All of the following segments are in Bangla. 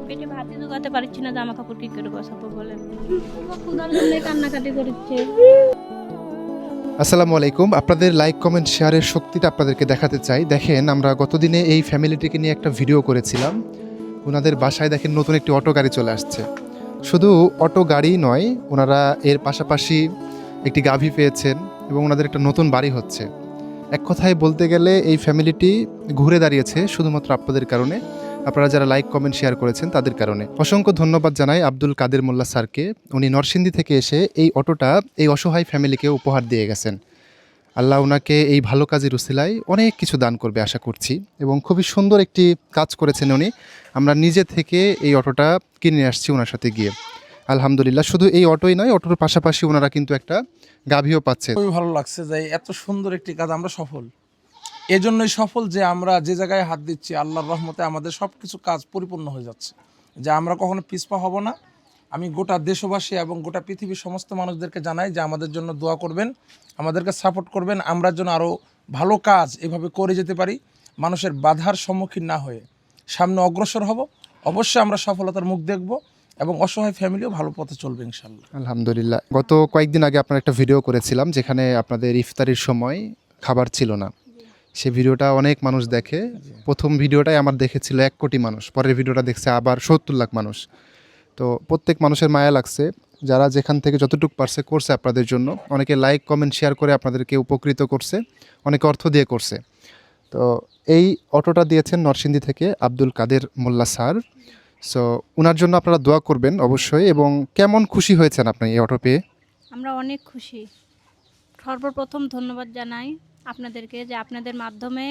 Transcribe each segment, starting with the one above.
পেটে ভাতই জোগাতে পারছি না, জামা কাপড় কি করে গোছাবো বলেন। ক্ষুধার জন্য কান্নাকাটি করছে। আসসালামু আলাইকুম। আপনাদের লাইক কমেন্ট শেয়ারের শক্তিটা আপনাদেরকে দেখাতে চাই। দেখেন, আমরা গতদিনে এই ফ্যামিলিটিকে নিয়ে একটা ভিডিও করেছিলাম। ওনাদের বাসায় দেখেন নতুন একটি অটো গাড়ি চলে আসছে। শুধু অটো গাড়ি নয়, ওনারা এর পাশাপাশি একটি গাভী পেয়েছেন এবং ওনাদের একটা নতুন বাড়ি হচ্ছে। এক কথায় বলতে গেলে এই ফ্যামিলিটি ঘুরে দাঁড়িয়েছে শুধুমাত্র আপনাদের কারণে, আপনারা যারা লাইক কমেন্ট শেয়ার করেছেন তাদের কারণে। অসংখ্য ধন্যবাদ জানাই আব্দুল কাদের মোল্লা স্যারকে। উনি নরসিংদী থেকে এসে এই অটোটা এই অসহায় ফ্যামিলিকে উপহার দিয়ে গেছেন। আল্লাহ ওনাকে এই ভালো কাজের উসিলায় অনেক কিছু দান করবে আশা করছি, এবং খুবই সুন্দর একটি কাজ করেছেন উনি। আমরা নিজে থেকে এই অটোটা কিনে আসছি ওনার সাথে গিয়ে। আলহামদুলিল্লাহ। শুধু এই অটোই নয়, অটোর পাশাপাশি ওনারা কিন্তু একটা গাভীও পাচ্ছে। খুবই ভালো লাগছে যে এত সুন্দর একটি কাজ আমরা সফল। এজন্যই সফল যে আমরা যে জায়গায় হাত দিচ্ছি আল্লাহর রহমতে আমাদের সব কিছু কাজ পরিপূর্ণ হয়ে যাচ্ছে, যে আমরা কখনো পিছপা হব না। আমি গোটা দেশবাসী এবং গোটা পৃথিবীর সমস্ত মানুষদেরকে জানাই যে আমাদের জন্য দোয়া করবেন, আমাদেরকে সাপোর্ট করবেন, আমরা যেন আরও ভালো কাজ এভাবে করে যেতে পারি, মানুষের বাধার সম্মুখীন না হয়ে সামনে অগ্রসর হব। অবশ্যই আমরা সফলতার মুখ দেখব এবং অসহায় ফ্যামিলিও ভালো পথে চলবে ইনশাল্লাহ। আলহামদুলিল্লাহ। গত কয়েকদিন আগে আপনার একটা ভিডিও করেছিলাম যেখানে আপনাদের ইফতারির সময় খাবার ছিল না। সে ভিডিওটা অনেক মানুষ দেখে। প্রথম ভিডিওটাই আমার দেখেছিল 1 কোটি মানুষ, পরের ভিডিওটা দেখছে আবার 70 লাখ মানুষ। তো প্রত্যেক মানুষের মায়া লাগছে, যারা যেখান থেকে যতটুকু পারছে করছে আপনাদের জন্য। অনেকে লাইক কমেন্ট শেয়ার করে আপনাদেরকে উপকৃত করছে, অনেকে অর্থ দিয়ে করছে। তো এই অটোটা দিয়েছেন নরসিংদী থেকে আব্দুল কাদের মোল্লা স্যার। সো ওনার জন্য আপনারা দোয়া করবেন অবশ্যই। এবং কেমন খুশি হয়েছেন আপনি এই অটো পেয়ে? আমরা অনেক খুশি। সর্বপ্রথম ধন্যবাদ জানাই আপনাদেরকে, যে আপনাদের মাধ্যমে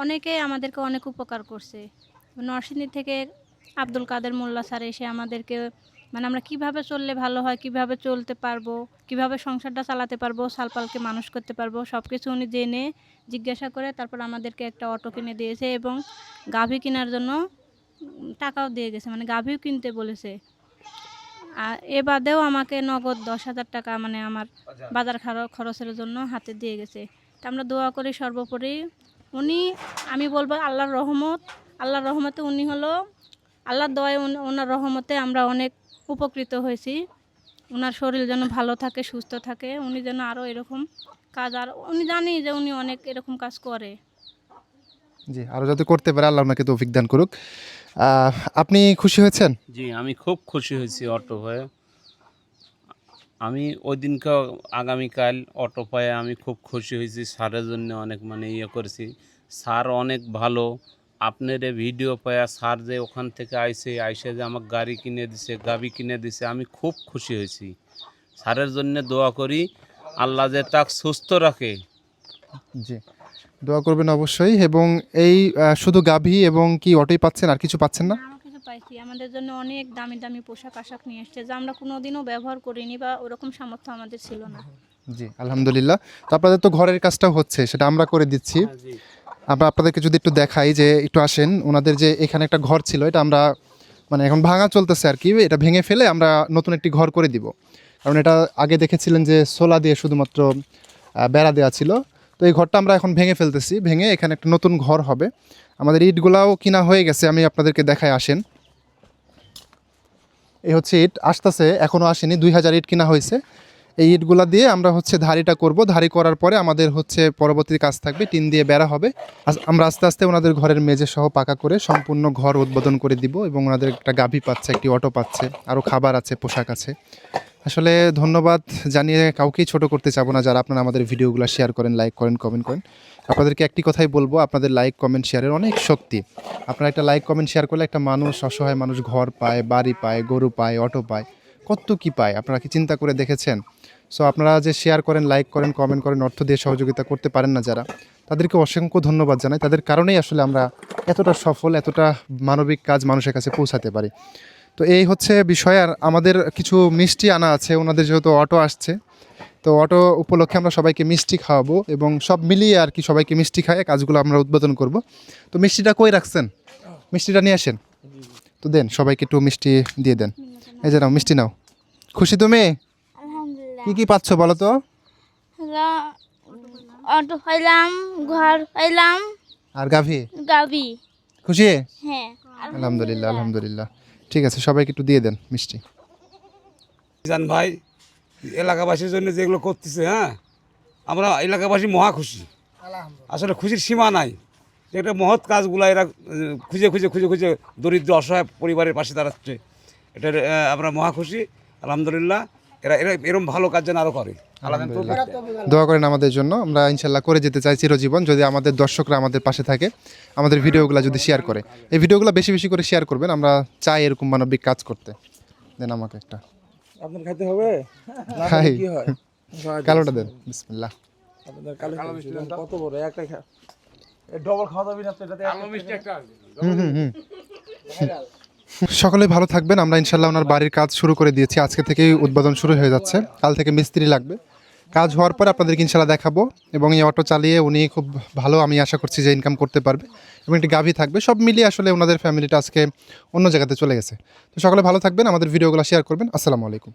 অনেকে আমাদেরকে অনেক উপকার করছে। নরসিংদী থেকে আব্দুল কাদের মোল্লা স্যার এসে আমাদেরকে, মানে আমরা কিভাবে চললে ভালো হয়, কিভাবে চলতে পারবো, কিভাবে সংসারটা চালাতে পারবো, সালপালকে মানুষ করতে পারবো, সব কিছু উনি জেনে জিজ্ঞাসা করে তারপর আমাদেরকে একটা অটো কিনে দিয়েছে এবং গাভী কেনার জন্য টাকাও দিয়ে গেছে, মানে গাভীও কিনতে বলেছে। আর এ বাদেও আমাকে নগদ 10,000 টাকা মানে আমার বাজার খরচের জন্য হাতে দিয়ে গেছে। তা আমরা দোয়া করি সর্বোপরি উনি, আমি বলবো আল্লাহর রহমতে উনি হলো, আল্লাহর দয়ায় ওনার রহমতে আমরা অনেক উপকৃত হয়েছি। ওনার শরীর যেন ভালো থাকে, সুস্থ থাকে, উনি যেন আরও এরকম কাজ, আর উনি জানি যে উনি অনেক এরকম কাজ করে। জি, আরও যাতে করতে পারে আল্লাহ ওনাকে তৌফিক দান করুক। আপনি খুশি হয়েছেন? জি, আমি খুব খুশি হয়েছি অটো হয়ে। আমি ওই দিনকে আগামীকাল অটো পায়ে আমি খুব খুশি হয়েছি। স্যারের জন্য অনেক মানে করেছি। স্যার অনেক ভালো। আপনার এই ভিডিও পায়া স্যার যে ওখান থেকে আইসে যে আমাকে গাড়ি কিনে দিছে, গাবি কিনে দিছে, আমি খুব খুশি হয়েছি। স্যারের জন্য দোয়া করি আল্লাহ যে তাকে সুস্থ রাখে। জি, দোয়া করবেন অবশ্যই। এবং এই শুধু গাভী এবং কি অটোই পাচ্ছেন, আর কিছু পাচ্ছেন না? আরও কিছু পাইছি, আমাদের জন্য অনেক দামি দামি পোশাক আশাক নিয়ে এসছে, যা আমরা কোনোদিনও ব্যবহার করিনি বা ওরকম সামর্থ্য আমাদের ছিল না। জি, আলহামদুলিল্লাহ। তো আপনাদের তো ঘরের কাজটাও হচ্ছে, সেটা আমরা করে দিচ্ছি। আমরা আপনাদেরকে যদি একটু দেখাই, যে একটু আসেন। ওনাদের যে এখানে একটা ঘর ছিল, এটা আমরা মানে এখন ভাঙা চলতেছে আর কি, এটা ভেঙে ফেলে আমরা নতুন একটি ঘর করে দিব। কারণ এটা আগে দেখেছিলেন যে সোলা দিয়ে শুধুমাত্র বেড়া দেওয়া ছিল। তো এই ঘরটা আমরা এখন ভেঙে ফেলতেছি, ভেঙে এখানে একটা নতুন ঘর হবে। আমাদের ইটগুলাও কিনা হয়ে গেছে, আমি আপনাদেরকে দেখায়। আসেন, এই হচ্ছে ইট, আসতেছে, এখনও আসেনি। 2000 ইট কিনা হয়েছে। এই ইটগুলা দিয়ে আমরা হচ্ছে ধারিটা করব। ধারি করার পরে আমাদের হচ্ছে পরবর্তী কাজ থাকবে টিন দিয়ে বেড়া হবে। আমরা আস্তে আস্তে ওনাদের ঘরের মেঝে সহ পাকা করে সম্পূর্ণ ঘর উদ্বোধন করে দিব। এবং ওনাদের একটা গাভী পাচ্ছে, একটি অটো পাচ্ছে, আরও খাবার আছে, পোশাক আছে। আসলে ধন্যবাদ জানিয়ে কাউকেই ছোট করতে চাবো না, যারা আপনারা আমাদের ভিডিওগুলো শেয়ার করেন, লাইক করেন, কমেন্ট করেন। আপনাদেরকে একটি কথাই বলবো, আপনাদের লাইক কমেন্ট শেয়ারের অনেক শক্তি। আপনারা একটা লাইক কমেন্ট শেয়ার করলে একটা মানুষ, অসহায় মানুষ ঘর পায়, বাড়ি পায়, গরু পায়, অটো পায়, কত কি পায়, আপনারা কি চিন্তা করে দেখেছেন? সো আপনারা যে শেয়ার করেন, লাইক করেন, কমেন্ট করেন, অর্থ দিয়ে সহযোগিতা করতে পারেন না যারা, তাদেরকে অসংখ্য ধন্যবাদ জানাই। তাদের কারণেই আসলে আমরা এতটা সফল, এতটা মানবিক কাজ মানুষের কাছে পৌঁছাতে পারি। তো এই হচ্ছে বিষয়। আর আমাদের কিছু মিষ্টি আনা আছে, ওনাদের যেহেতু অটো আসছে, তো অটো উপলক্ষে আমরা সবাইকে মিষ্টি খাওয়াবো এবং সব মিলিয়ে আর কি সবাইকে মিষ্টি খাইয়ে কাজগুলো আমরা উদ্বোধন করব। তো মিষ্টিটা কই রাখছেন? মিষ্টিটা নিয়ে আসেন, তো দেন সবাইকে একটু মিষ্টি দিয়ে দেন। এই যে নাও, মিষ্টি নাও। খুশি তুমি? আলহামদুলিল্লাহ। কি কি পাচ্ছ বলো তো? অটো পাইলাম, ঘর পাইলাম, আর গাভী? গাবি। খুশি? হ্যাঁ, আলহামদুলিল্লাহ আলহামদুলিল্লাহ। ঠিক আছে, সবাইকে একটু দিয়ে দেন মিষ্টি। জান ভাই এলাকাবাসীর জন্য যেগুলো করতেছে, হ্যাঁ আমরা এলাকাবাসী মহা খুশি। আসলে খুশির সীমা নাই, যে একটা মহৎ কাজগুলো এরা খুঁজে খুঁজে খুঁজে খুঁজে দরিদ্র অসহায় পরিবারের পাশে দাঁড়াচ্ছে। এটার আমরা মহা খুশি, আলহামদুলিল্লাহ। এরা এরা এরকম ভালো কাজ যেন আরও করে। দোয়া করেন আমাদের জন্য, আমরা ইনশাল্লাহ করে যেতে চাই চিরজীবন, যদি আমাদের দর্শকরা আমাদের পাশে থাকে, আমাদের ভিডিওগুলো যদি শেয়ার করে। এই ভিডিওগুলো বেশি বেশি করে শেয়ার করবেন, আমরা চাই এরকম মানবিক কাজ করতে। দেন আমাকে একটা আপনার খাইতে হবে না খাই। কি হয় কালোটা দেন, বিসমিল্লাহ। আপনাদের কালো কত বড় একটা ডবল খাওয়া যাবে না তো এটাতে সকলে ভালো থাকবেন। আমরা ইনশাল্লাহ ওনার বাড়ির কাজ শুরু করে দিয়েছি, আজকে থেকেই উদ্বোধন শুরু হয়ে যাচ্ছে। কাল থেকে মিস্ত্রি লাগবে, কাজ হওয়ার পর আপনাদেরকে ইনশাল্লাহ দেখাবো। এবং এই অটো চালিয়ে উনি খুব ভালো, আমি আশা করছি যে ইনকাম করতে পারবে, এবং একটি গাভী থাকবে। সব মিলিয়ে আসলে ওনাদের ফ্যামিলিটা আজকে অন্য জায়গাতে চলে গেছে। তো সকলে ভালো থাকবেন, আমাদের ভিডিওগুলো শেয়ার করবেন। আসসালামু আলাইকুম।